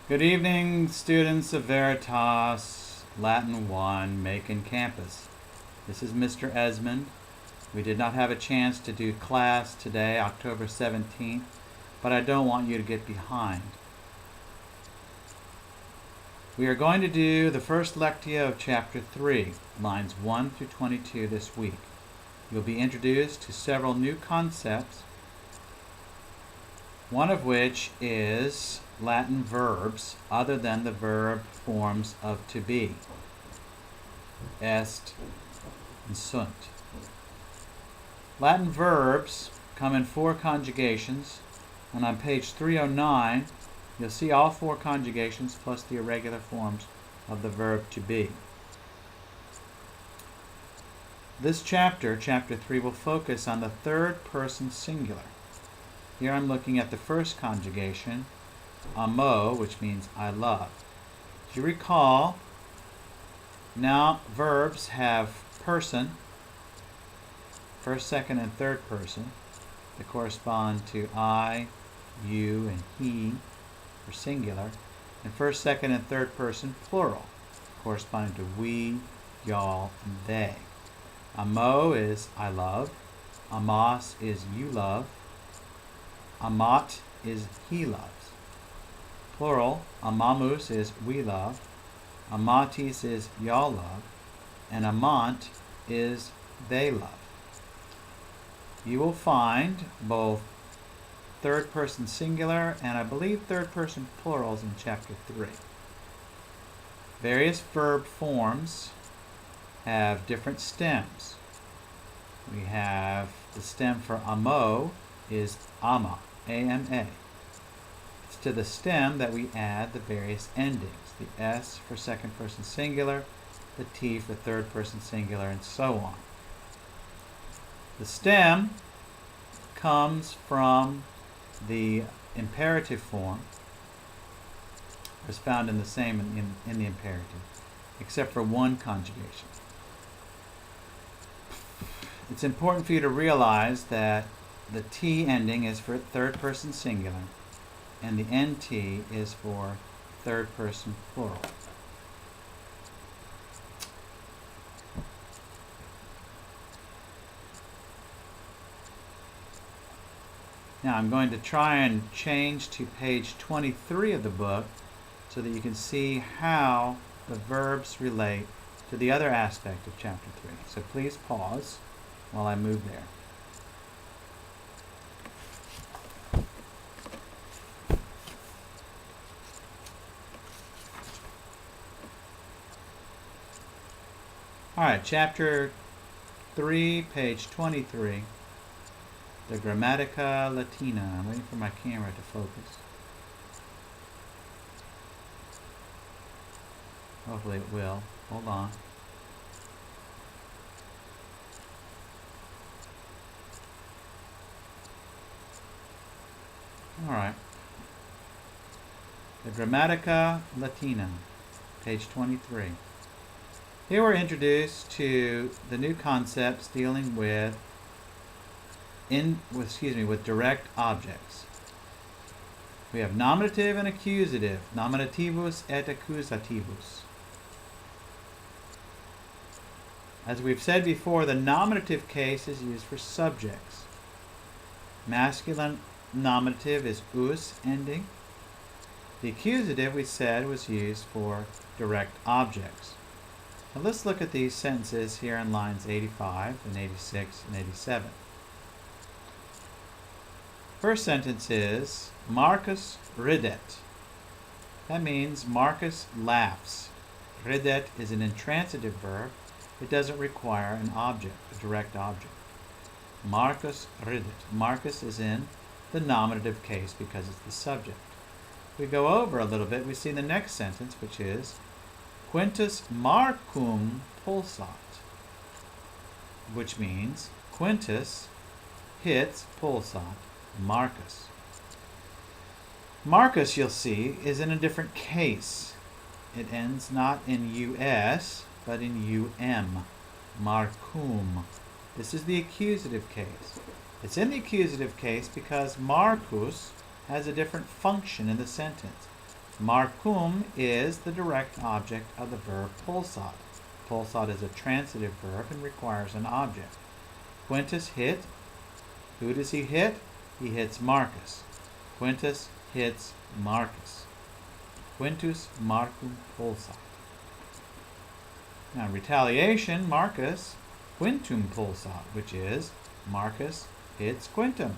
Good evening, students of Veritas, Latin 1, Macon campus. This is Mr. Esmond. We did not have a chance to do class today, October 17th, but I don't want you to get behind. We are going to do the first Lectio of Chapter 3, lines 1 through 22 this week. You'll be introduced to several new concepts, one of which is Latin verbs other than the verb forms of to be, est and sunt. Latin verbs come in 4 conjugations, and on page 309 you'll see all 4 conjugations plus the irregular forms of the verb to be. This chapter, Chapter 3, will focus on the third person singular. Here I'm looking at the first conjugation, amo, which means I love. As you recall, now verbs have person, first, second, and third person, that correspond to I, you, and he, for singular, and first, second, and third person plural, corresponding to we, y'all, and they. Amo is I love, amas is you love, amat is he loves. Plural, amamus is we love, amatis is y'all love, and amant is they love. You will find both third person singular and I believe third person plurals in Chapter 3. Various verb forms have different stems. We have the stem for amo is ama, A-M-A. It's to the stem that we add the various endings, the S for second person singular, the T for third person singular, and so on. The stem comes from the imperative form, is found in the same in the imperative, except for one conjugation. It's important for you to realize that the T ending is for third person singular, and the NT is for third person plural. Now I'm going to try and change to page 23 of the book so that you can see how the verbs relate to the other aspect of Chapter 3. So please pause while I move there. Alright, Chapter 3, page 23, the Grammatica Latina. I'm waiting for my camera to focus. Hopefully it will. Hold on. Alright. The Grammatica Latina, page 23. Here we're introduced to the new concepts dealing with direct objects. We have nominative and accusative, nominativus et accusativus. As we've said before, the nominative case is used for subjects. Masculine nominative is us ending. The accusative, we said, was used for direct objects. Now let's look at these sentences here in lines 85 and 86 and 87. First sentence is, Marcus ridet. That means Marcus laughs. Ridet is an intransitive verb. It doesn't require an object, a direct object. Marcus ridet. Marcus is in the nominative case because it's the subject. We go over a little bit, we see the next sentence, which is, Quintus Marcum pulsat, which means Quintus hits pulsat Marcus. Marcus, you'll see, is in a different case. It ends not in us, but in um. Marcum. This is the accusative case. It's in the accusative case because Marcus has a different function in the sentence. Marcum is the direct object of the verb pulsat. Pulsat is a transitive verb and requires an object. Quintus hit. Who does he hit? He hits Marcus. Quintus hits Marcus. Quintus Marcum pulsat. Now, in retaliation, Marcus Quintum pulsat, which is Marcus hits Quintum.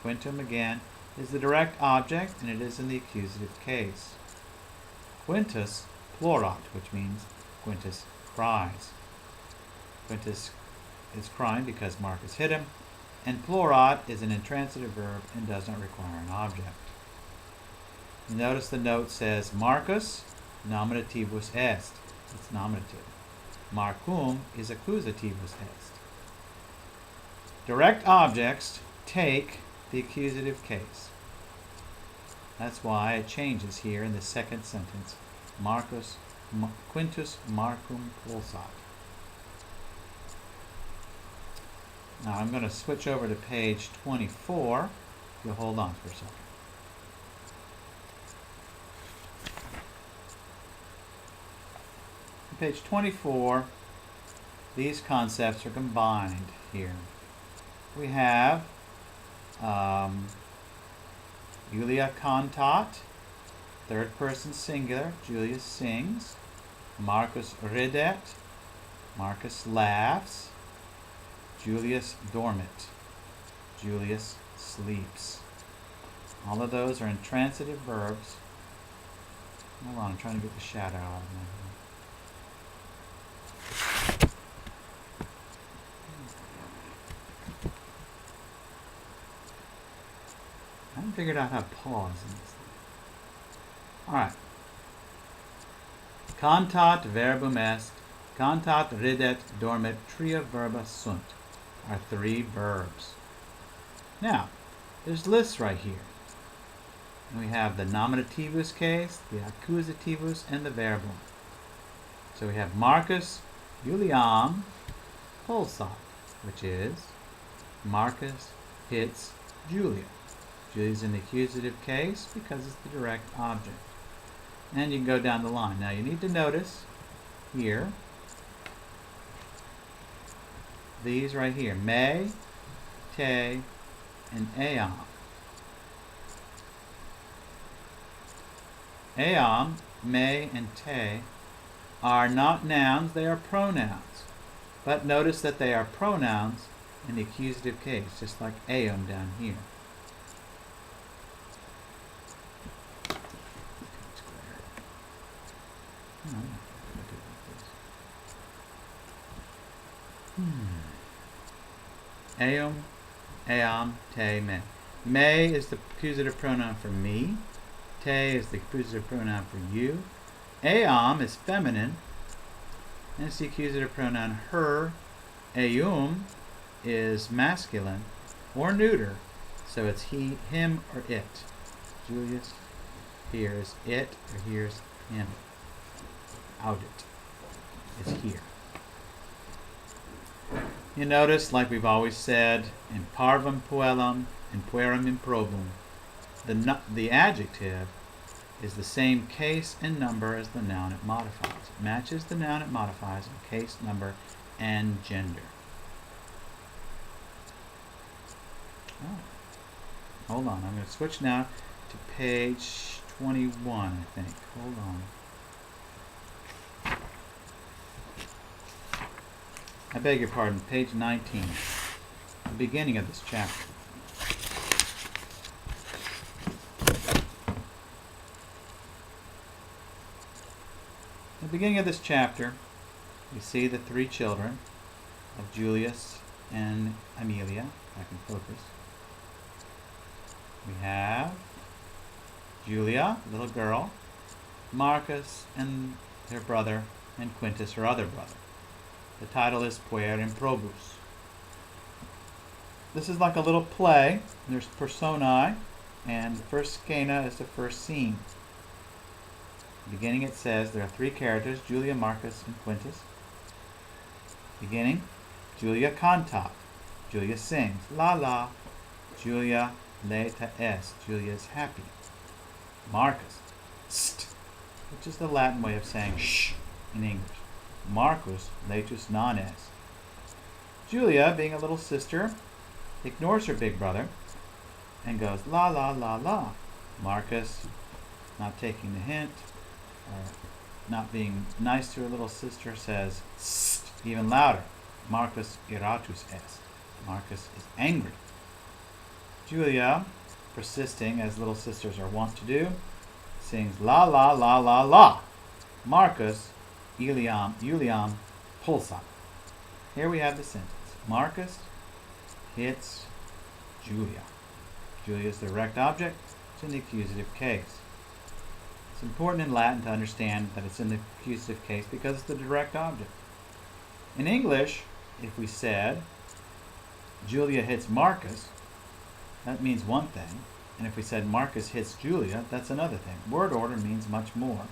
Quintum, again, is the direct object, and it is in the accusative case. Quintus plorat, which means Quintus cries. Quintus is crying because Marcus hit him, and plorat is an intransitive verb and does not require an object. Notice the note says Marcus nominativus est. It's nominative. Marcum is accusativus est. Direct objects take the accusative case. That's why it changes here in the second sentence. Quintus Marcum pulsat. Now I'm going to switch over to page 24. You'll hold on for a second. On page 24, these concepts are combined here. We have Julia cantat, third person singular, Julia sings. Marcus ridet, Marcus laughs. Julius dormit, Julius sleeps. All of those are intransitive verbs. Hold on, I'm trying to get the shadow out of my head. I haven't figured out how to pause in this thing. Alright. Cantat verbum est, cantat ridet dormit, tria verba sunt are three verbs. Now, there's lists right here. And we have the nominativus case, the accusativus, and the verbum. So we have Marcus Juliam pulsat, which is Marcus hits Julia. Julia's in the accusative case because it's the direct object. And you can go down the line. Now you need to notice here these right here, me, te, and eam. Eam, me, and te are not nouns, they are pronouns. But notice that they are pronouns in the accusative case, just like eum down here. Eum, eam, te, me. Me is the accusative pronoun for me. Te is the accusative pronoun for you. Eam is feminine, and it's the accusative pronoun her. Eum is masculine or neuter, so it's he, him, or it. Julius here is it, or here's him. Audit is here. You notice, like we've always said, in parvum puellum and puerum improbum, the adjective is the same case and number as the noun it modifies. It matches the noun it modifies in case, number, and gender. Oh. Hold on, I'm going to switch now to page 21, I think. Hold on. I beg your pardon, page 19, the beginning of this chapter. At the beginning of this chapter, we see the three children of Julius and Amelia. If I can focus. We have Julia, little girl, Marcus and their brother, and Quintus, her other brother. The title is Puer Improbus. This is like a little play. There's personae, and the first scena is the first scene. Beginning, it says there are three characters, Julia, Marcus, and Quintus. Beginning, Julia cantat. Julia sings. La la. Julia laeta est. Julia is happy. Marcus st, which is the Latin way of saying shh in English. Marcus laetus non est. Julia, being a little sister, ignores her big brother and goes la la la la. Marcus, not taking the hint, or not being nice to her little sister, says st even louder. Marcus iratus est. Marcus is angry. Julia, persisting as little sisters are wont to do, sings la la la la la. Marcus Juliam pulsat. Here we have the sentence. Marcus hits Julia. Julia is the direct object. It's in the accusative case. It's important in Latin to understand that it's in the accusative case because it's the direct object. In English, if we said Julia hits Marcus, that means one thing. And if we said Marcus hits Julia, that's another thing. Word order means much more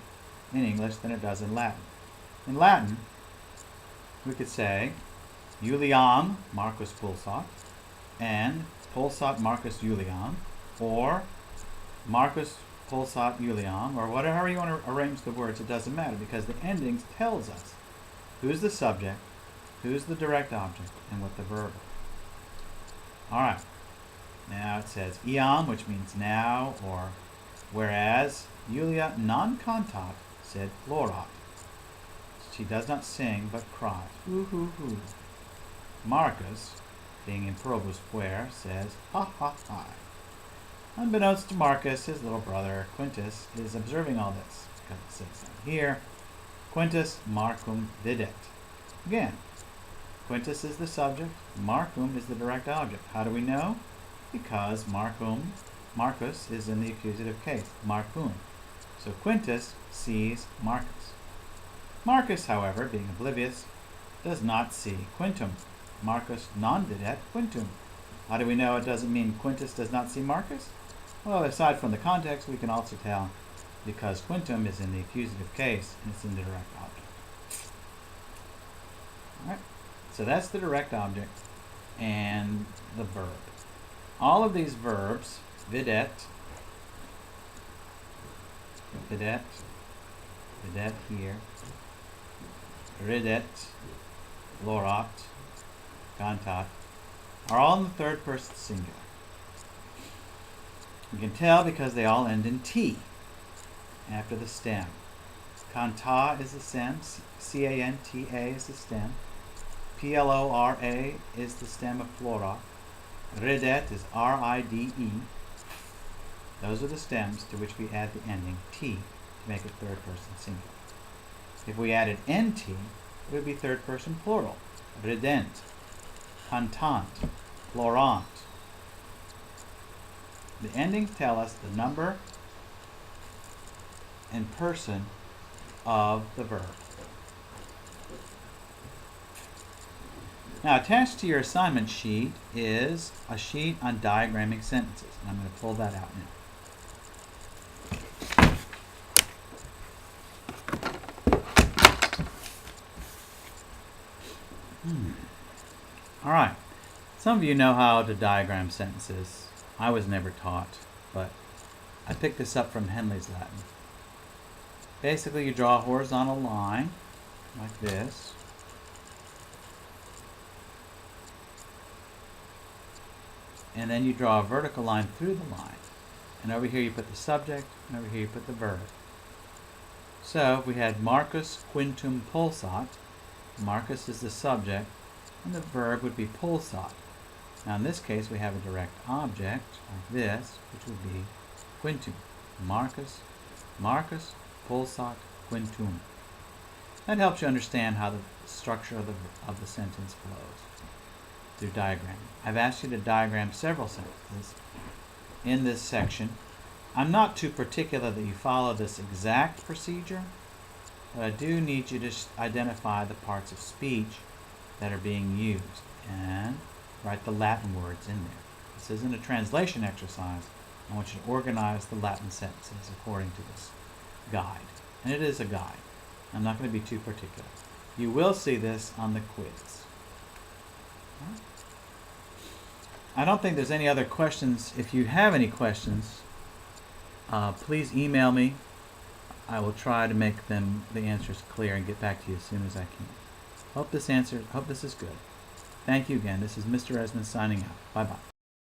in English than it does in Latin. In Latin, we could say Juliam Marcus pulsat and pulsat Marcus Juliam, or Marcus pulsat Juliam, or whatever you want to arrange the words, it doesn't matter because the endings tells us who's the subject, who's the direct object, and what the verb is. Alright, now it says iam, which means now, or whereas Julia non cantat sed plorat. She does not sing, but cries. Hoo hoo hoo. Marcus, being in probus puer, says ha ha ha. Unbeknownst to Marcus, his little brother Quintus is observing all this, because it says down here, Quintus Marcum videt. Again, Quintus is the subject, Marcum is the direct object. How do we know? Because Marcus is in the accusative case, Marcum. So Quintus sees Marcus. Marcus, however, being oblivious, does not see Quintum. Marcus non videt Quintum. How do we know it doesn't mean Quintus does not see Marcus? Well, aside from the context, we can also tell because Quintum is in the accusative case and it's in the direct object. Alright, so that's the direct object and the verb. All of these verbs, videt here, ridet, lorat, cantat, are all in the third person singular. You can tell because they all end in T after the stem. Canta is the stem, C-A-N-T-A is the stem, P-L-O-R-A is the stem of plura, ridet is R-I-D-E. Those are the stems to which we add the ending T to make it third person singular. If we added NT, it would be third person plural. Rident, cantant, plorant. The endings tell us the number and person of the verb. Now, attached to your assignment sheet is a sheet on diagramming sentences. And I'm going to pull that out now. All right. Some of you know how to diagram sentences. I was never taught, but I picked this up from Henley's Latin. Basically, you draw a horizontal line like this. And then you draw a vertical line through the line. And over here you put the subject, and over here you put the verb. So if we had Marcus quintum pulsat, Marcus is the subject, and the verb would be pulsat. Now in this case we have a direct object, like this, which would be quintum. Marcus pulsat quintum. That helps you understand how the structure of the sentence flows through diagramming. I've asked you to diagram several sentences in this section. I'm not too particular that you follow this exact procedure, but I do need you to identify the parts of speech that are being used and write the Latin words in there. This isn't a translation exercise. I want you to organize the Latin sentences according to this guide. And it is a guide. I'm not going to be too particular. You will see this on the quiz. All right. I don't think there's any other questions. If you have any questions, please email me I will try to make the answers clear and get back to you as soon as I can. Hope this is good. Thank you again. This is Mr. Esmond signing out. Bye-bye.